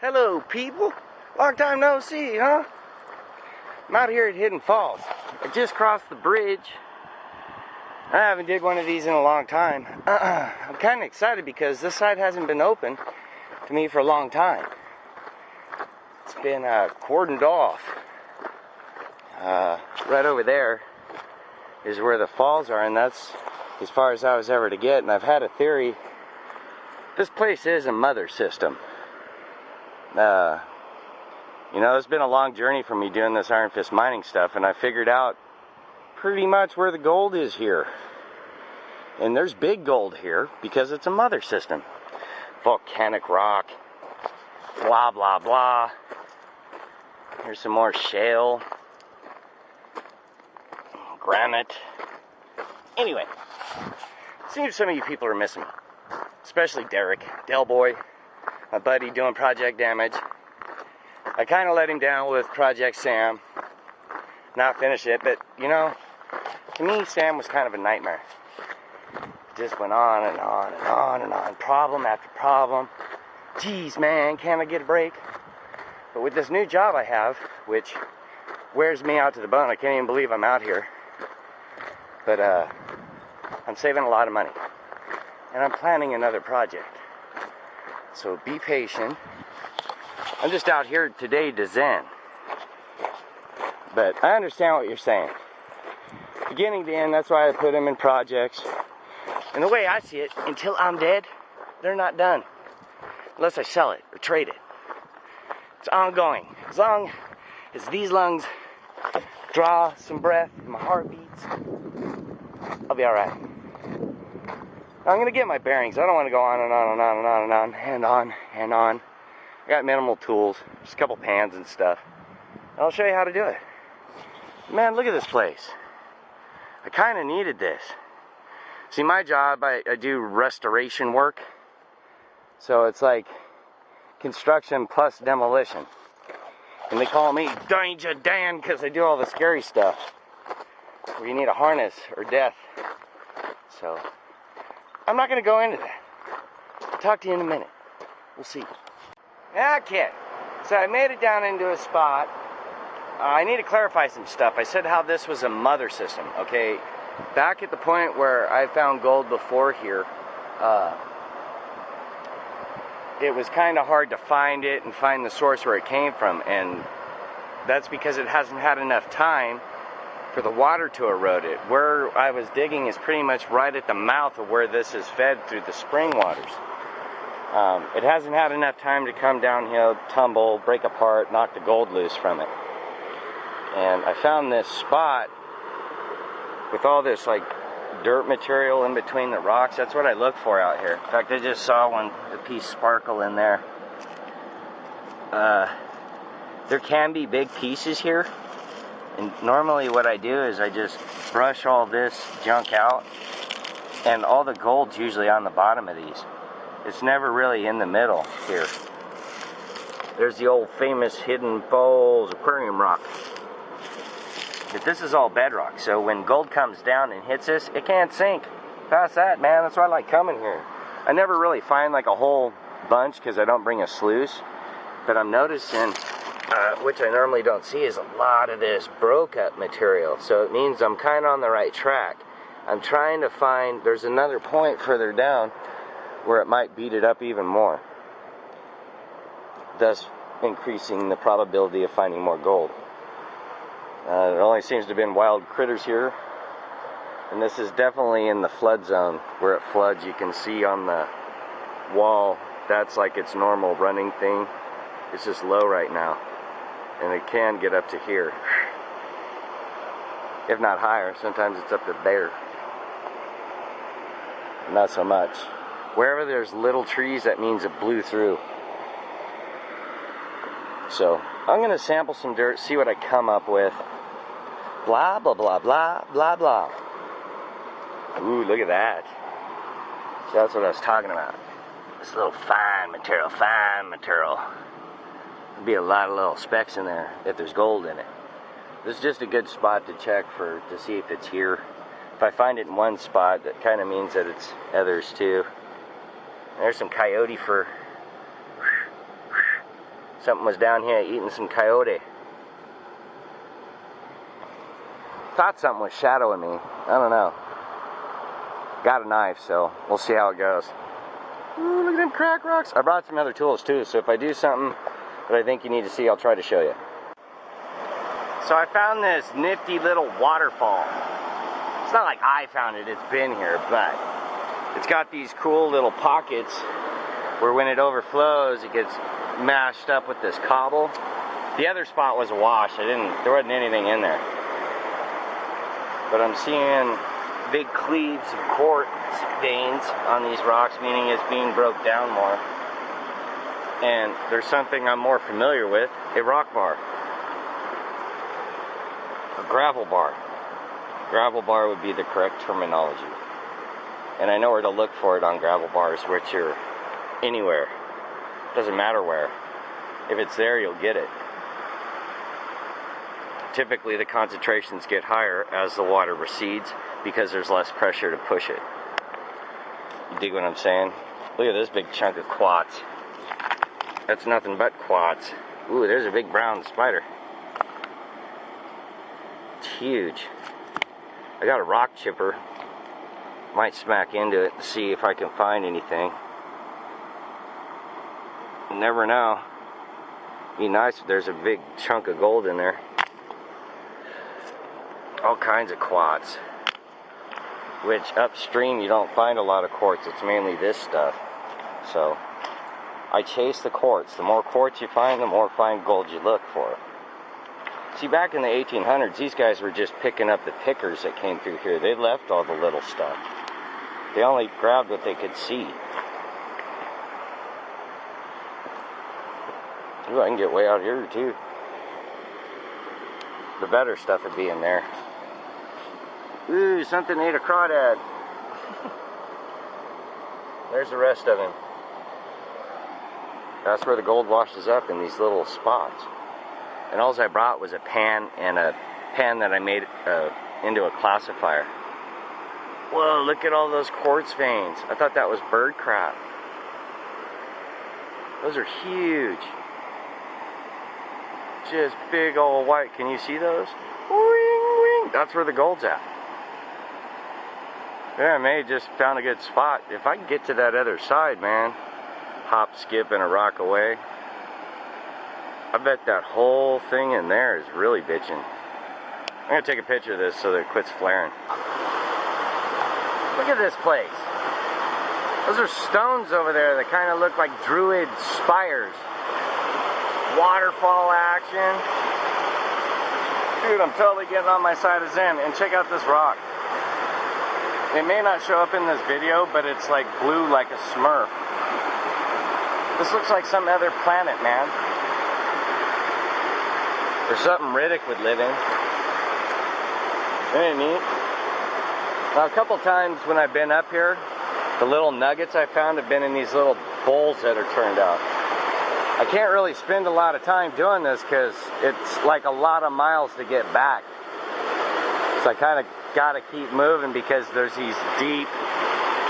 Hello, people. Long time no see, huh? I'm out here at Hidden Falls. I just crossed the bridge. I haven't did one of these in a long time. I'm kind of excited because this side hasn't been open to me for a long time. It's been cordoned off. Right over there is where the falls are, and that's as far as I was ever to get. And I've had a theory. This place is a mother system. You know, it's been a long journey for me doing this Iron Fist mining stuff, and I figured out pretty much where the gold is here. And there's big gold here because it's a mother system. Volcanic rock, blah, blah, blah. Here's some more shale, granite. Anyway, seems some of you people are missing me, especially Derek, Del Boy, my buddy doing Project Damage. I kind of let him down with Project Sam, not finish it, but you know, to me Sam was kind of a nightmare. It just went on and on and on and on, problem after problem. Geez man, can't I get a break? But with this new job I have, which wears me out to the bone, I can't even believe I'm out here, but I'm saving a lot of money, and I'm planning another project. So be patient. I'm just out here today to zen. But I understand what you're saying. Beginning to end, that's why I put them in projects. And the way I see it, until I'm dead, they're not done. Unless I sell it or trade it. It's ongoing. As long as these lungs draw some breath, my heart beats, I'll be alright. I'm going to get my bearings. I don't want to go on and on and on and on and on and on and on. I got minimal tools, just a couple pans and stuff. And I'll show you how to do it. Man, look at this place. I kind of needed this. See, my job, I do restoration work. So it's like construction plus demolition. And they call me Danger Dan because I do all the scary stuff where you need a harness or death. So I'm not going to go into that. I'll talk to you in a minute. We'll see. Okay, so I made it down into a spot. I need to clarify some stuff. I said how this was a mother system, okay? Back at the point where I found gold before here, it was kind of hard to find it and find the source where it came from, and that's because it hasn't had enough time for the water to erode it. Where I was digging is pretty much right at the mouth of where this is fed through the spring waters. It hasn't had enough time to come downhill, tumble, break apart, knock the gold loose from it. And I found this spot with all this like dirt material in between the rocks. That's what I look for out here. In fact, I just saw a piece sparkle in there. There can be big pieces here. And normally what I do is I just brush all this junk out, and all the gold's usually on the bottom of these. It's never really in the middle here. There's the old famous Hidden Falls aquarium rock. But this is all bedrock, so when gold comes down and hits this, it can't sink. Past that, man, that's why I like coming here. I never really find like a whole bunch because I don't bring a sluice, but I'm noticing, which I normally don't see, is a lot of this broke up material. So it means I'm kind of on the right track. I'm trying to find, there's another point further down where it might beat it up even more, thus increasing the probability of finding more gold. There only seems to have been wild critters here, and this is definitely in the flood zone. Where it floods, you can see on the wall, that's like its normal running thing. It's just low right now, and it can get up to here, if not higher. Sometimes it's up to there. Not so much. Wherever there's little trees, that means it blew through. So I'm going to sample some dirt, see what I come up with. Blah, blah, blah, blah, blah, blah. Ooh, look at that. So that's what I was talking about. This little fine material, fine material. There'll be a lot of little specks in there if there's gold in it. This is just a good spot to check to see if it's here. If I find it in one spot, that kind of means that it's others too. There's some coyote fur. Something was down here eating some coyote. Thought something was shadowing me. I don't know. Got a knife, so we'll see how it goes. Ooh, look at them crack rocks. I brought some other tools too, so if I do something that I think you need to see, I'll try to show you. So I found this nifty little waterfall. It's not like I found it, it's been here, but it's got these cool little pockets where when it overflows, it gets mashed up with this cobble. The other spot was a wash. There wasn't anything in there. But I'm seeing big cleaves of quartz veins on these rocks, meaning it's being broke down more. And there's something I'm more familiar with, a rock bar. A gravel bar. Gravel bar would be the correct terminology. And I know where to look for it on gravel bars, which are anywhere. Doesn't matter where. If it's there, you'll get it. Typically the concentrations get higher as the water recedes because there's less pressure to push it. You dig what I'm saying? Look at this big chunk of quartz. That's nothing but quartz. Ooh, there's a big brown spider. It's huge. I got a rock chipper. Might smack into it to see if I can find anything. You never know. Be nice if there's a big chunk of gold in there. All kinds of quartz, which upstream you don't find a lot of quartz. It's mainly this stuff. So I chase the quartz. The more quartz you find, the more fine gold you look for. See, back in the 1800s, these guys were just picking up the pickers that came through here. They left all the little stuff. They only grabbed what they could see. Ooh, I can get way out here too. The better stuff would be in there. Ooh, something ate a crawdad. There's the rest of him. That's where the gold washes up, in these little spots. And all I brought was a pan and a pan that I made into a classifier. Whoa, look at all those quartz veins. I thought that was bird crap. Those are huge. Just big old white. Can you see those? Wing, wing. That's where the gold's at. Yeah, I may have just found a good spot. If I can get to that other side, man, hop, skip, and a rock away, I bet that whole thing in there is really bitching. I'm going to take a picture of this so that it quits flaring. Look at this place. Those are stones over there that kind of look like druid spires. Waterfall action. Dude, I'm totally getting on my side of Zen. And check out this rock. It may not show up in this video, but it's like blue like a smurf. This looks like some other planet, man. Or something Riddick would live in. Isn't it neat? Now, a couple times when I've been up here, the little nuggets I found have been in these little bowls that are turned out. I can't really spend a lot of time doing this because it's like a lot of miles to get back. So I kind of got to keep moving because there's these deep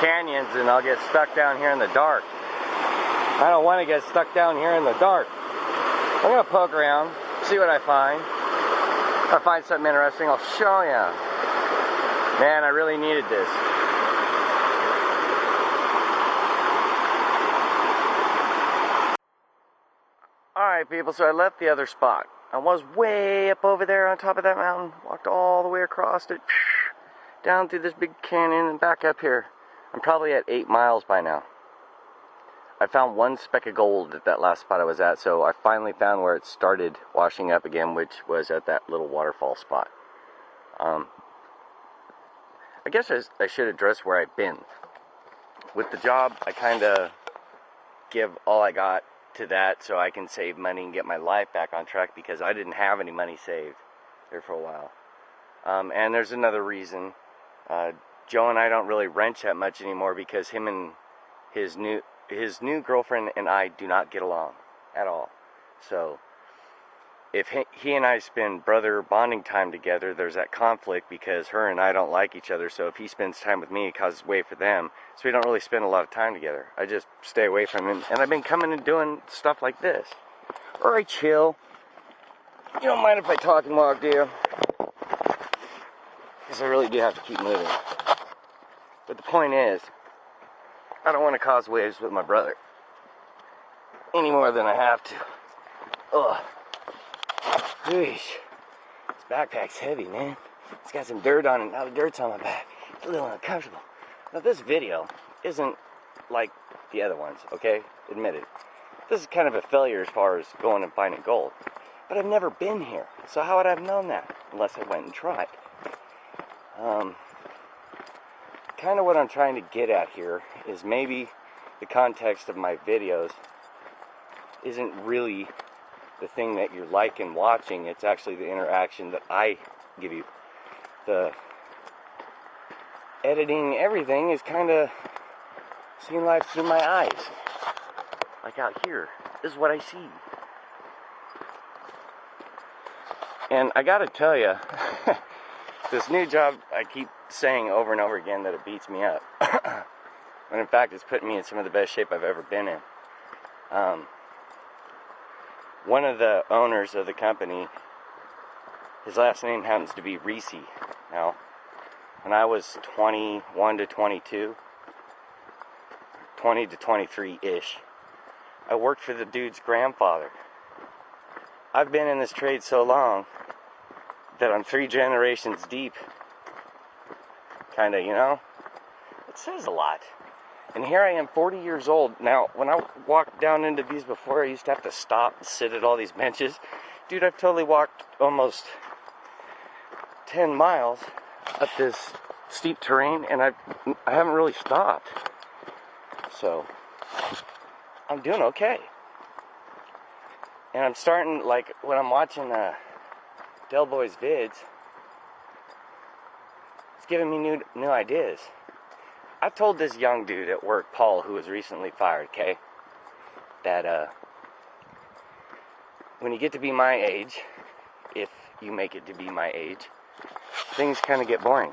canyons and I'll get stuck down here in the dark. I don't want to get stuck down here in the dark. I'm going to poke around, see what I find. If I find something interesting, I'll show you. Man, I really needed this. Alright people, so I left the other spot. I was way up over there on top of that mountain, walked all the way across it, down through this big canyon and back up here. I'm probably at 8 miles by now. I found one speck of gold at that last spot I was at, so I finally found where it started washing up again, which was at that little waterfall spot. I guess I should address where I've been. With the job, I kind of give all I got to that so I can save money and get my life back on track because I didn't have any money saved there for a while. And there's another reason. Joe and I don't really wrench that much anymore because him and his new girlfriend and I do not get along at all. So if he and I spend brother bonding time together, there's that conflict because her and I don't like each other. So if he spends time with me, it causes way for them. So we don't really spend a lot of time together. I just stay away from him. And I've been coming and doing stuff like this. or I chill. You don't mind if I talk and walk, do you? Because I really do have to keep moving. But the point is, I don't want to cause waves with my brother any more than I have to. Ugh. This backpack's heavy, man. It's got some dirt on it. Now the dirt's on my back. It's a little uncomfortable. Now this video isn't like the other ones, okay? Admitted. This is kind of a failure as far as going and finding gold. But I've never been here, so how would I have known that? Unless I went and tried. Kind of what I'm trying to get at here is maybe the context of my videos isn't really the thing that you're liking watching. It's actually the interaction that I give you. The editing, everything is kind of seeing life through my eyes. Like out here. This is what I see. And I gotta tell you, this new job, I keep saying over and over again that it beats me up. When in fact it's putting me in some of the best shape I've ever been in. One of the owners of the company, his last name happens to be Reese. Now, when I was 21 to 22, 20 to 23-ish, I worked for the dude's grandfather. I've been in this trade so long that I'm 3 generations deep. Kinda, you know? It says a lot. And here I am, 40 years old. Now, when I walked down into these before, I used to have to stop and sit at all these benches. Dude, I've totally walked almost 10 miles up this steep terrain, and I haven't really stopped. So, I'm doing okay. And I'm starting, like, when I'm watching Del Boy's vids, it's giving me new ideas. I told this young dude at work, Paul, who was recently fired, okay, that when you get to be my age, if you make it to be my age, things kind of get boring.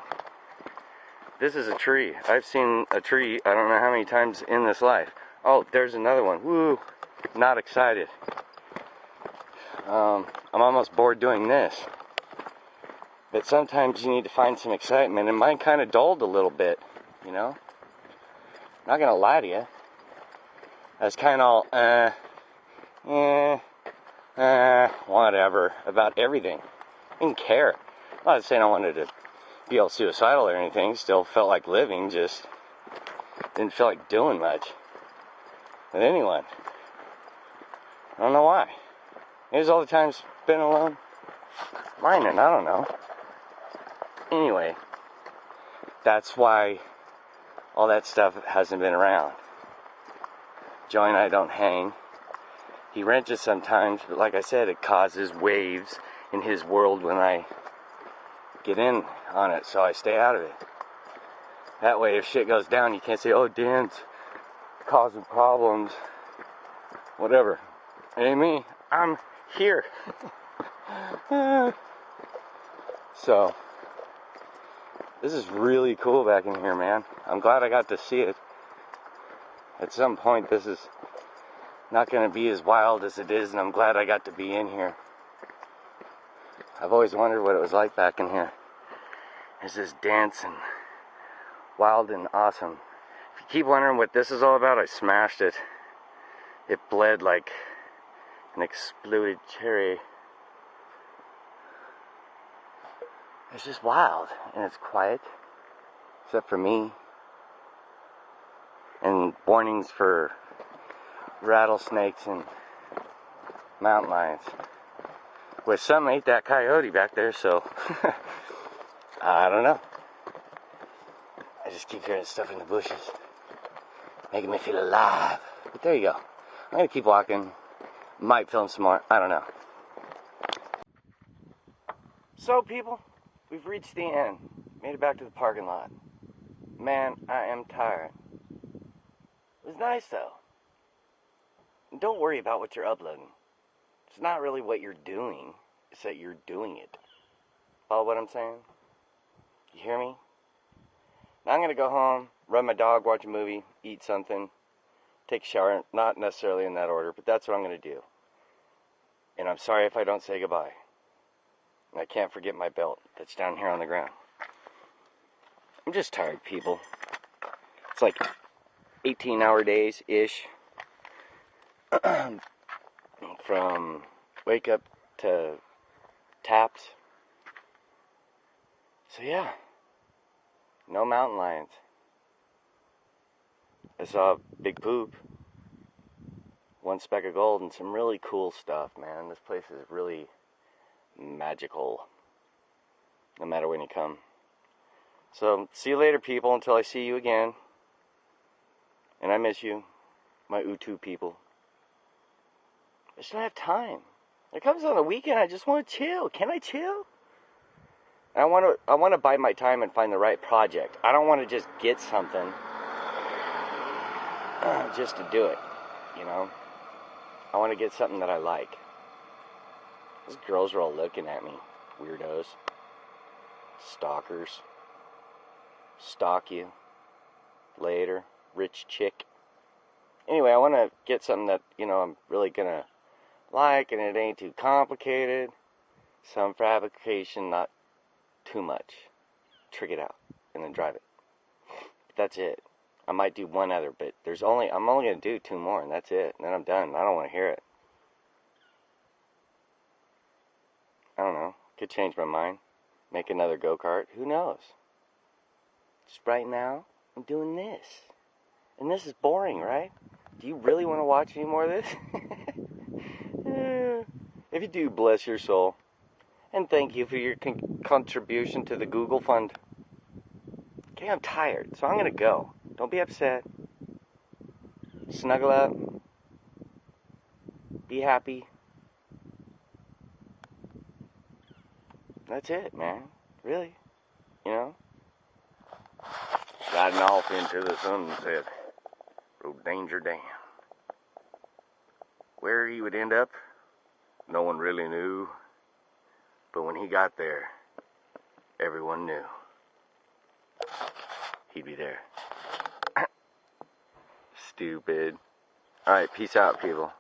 This is a tree. I've seen a tree I don't know how many times in this life. Oh, there's another one. Woo! Not excited. I'm almost bored doing this. But sometimes you need to find some excitement, and mine kind of dulled a little bit, you know? Not gonna lie to you. I was kind of all, whatever, about everything. Didn't care. I'm not saying I wanted to be all suicidal or anything. Still felt like living, just didn't feel like doing much with anyone. I don't know why. Maybe all the time spent alone. Mining, I don't know. Anyway, that's why all that stuff hasn't been around. Joey and I don't hang. He wrenches sometimes, but like I said, it causes waves in his world when I get in on it, so I stay out of it. That way, if shit goes down, you can't say, oh, Dan's causing problems. Whatever. It ain't me. I'm here. So, this is really cool back in here, man. I'm glad I got to see it. At some point, this is not going to be as wild as it is, and I'm glad I got to be in here. I've always wondered what it was like back in here. It's just dense and wild and awesome. If you keep wondering what this is all about, I smashed it. It bled like an exploded cherry. It's just wild, and it's quiet, except for me. And warnings for rattlesnakes and mountain lions. Which some ate that coyote back there, so I don't know. I just keep hearing stuff in the bushes, making me feel alive. But there you go. I'm gonna keep walking. Might film some more. I don't know. So, people, we've reached the end. Made it back to the parking lot. Man, I am tired. It was nice, though. And don't worry about what you're uploading. It's not really what you're doing. It's that you're doing it. Follow what I'm saying? You hear me? Now I'm going to go home, run my dog, watch a movie, eat something, take a shower. Not necessarily in that order, but that's what I'm going to do. And I'm sorry if I don't say goodbye. And I can't forget my belt that's down here on the ground. I'm just tired, people. It's like 18-hour days-ish. From wake up to taps. So yeah, no mountain lions. I saw a big poop, one speck of gold, and some really cool stuff, man. This place is really magical, no matter when you come. So, see you later, people, until I see you again. And I miss you, my Utu people. I just don't have time. It comes on the weekend, I just want to chill. Can I chill? I want to bide my time and find the right project. I don't want to just get something just to do it, you know? I want to get something that I like. These girls are all looking at me. Weirdos. Stalkers. Stalk you. Later. Rich chick. Anyway, I want to get something that, you know, I'm really going to like, and it ain't too complicated. Some fabrication, not too much. Trick it out, and then drive it. But that's it. I might do one other, but I'm only going to do 2 more, and that's it. And then I'm done. I don't want to hear it. I don't know. Could change my mind. Make another go-kart. Who knows? Just right now, I'm doing this. And this is boring, right? Do you really want to watch any more of this? If you do, bless your soul. And thank you for your contribution to the Google Fund. Okay, I'm tired, so I'm going to go. Don't be upset. Snuggle up. Be happy. That's it, man. Really. You know? Riding off into the sunset. Rode Danger Dan. Where he would end up, no one really knew. But when he got there, everyone knew. He'd be there. Stupid. Alright, peace out, people.